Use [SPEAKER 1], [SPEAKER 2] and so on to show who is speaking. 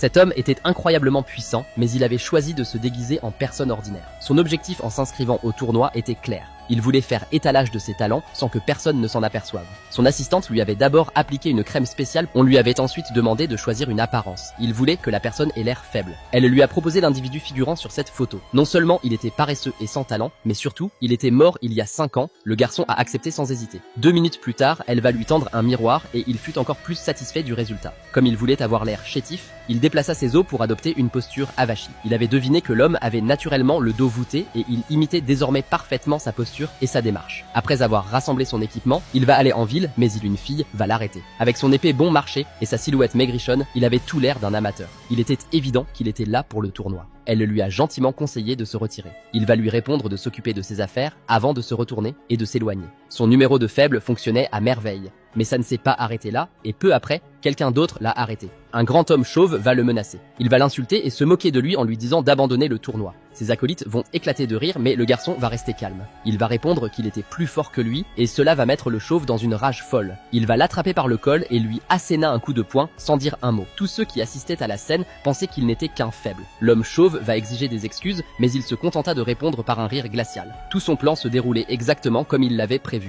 [SPEAKER 1] Cet homme était incroyablement puissant, mais il avait choisi de se déguiser en personne ordinaire. Son objectif en s'inscrivant au tournoi était clair. Il voulait faire étalage de ses talents sans que personne ne s'en aperçoive. Son assistante lui avait d'abord appliqué une crème spéciale, on lui avait ensuite demandé de choisir une apparence. Il voulait que la personne ait l'air faible. Elle lui a proposé l'individu figurant sur cette photo. Non seulement il était paresseux et sans talent, mais surtout, il était mort il y a 5 ans, le garçon a accepté sans hésiter. 2 minutes plus tard, elle va lui tendre un miroir et il fut encore plus satisfait du résultat. Comme il voulait avoir l'air chétif, il déplaça ses os pour adopter une posture avachie. Il avait deviné que l'homme avait naturellement le dos voûté et il imitait désormais parfaitement sa posture et sa démarche. Après avoir rassemblé son équipement, il va aller en ville, mais une fille va l'arrêter. Avec son épée bon marché et sa silhouette maigrichonne, il avait tout l'air d'un amateur. Il était évident qu'il était là pour le tournoi. Elle lui a gentiment conseillé de se retirer. Il va lui répondre de s'occuper de ses affaires avant de se retourner et de s'éloigner. Son numéro de faible fonctionnait à merveille. Mais ça ne s'est pas arrêté là, et peu après, quelqu'un d'autre l'a arrêté. Un grand homme chauve va le menacer. Il va l'insulter et se moquer de lui en lui disant d'abandonner le tournoi. Ses acolytes vont éclater de rire, mais le garçon va rester calme. Il va répondre qu'il était plus fort que lui, et cela va mettre le chauve dans une rage folle. Il va l'attraper par le col et lui asséna un coup de poing sans dire un mot. Tous ceux qui assistaient à la scène pensaient qu'il n'était qu'un faible. L'homme chauve va exiger des excuses, mais il se contenta de répondre par un rire glacial. Tout son plan se déroulait exactement comme il l'avait prévu.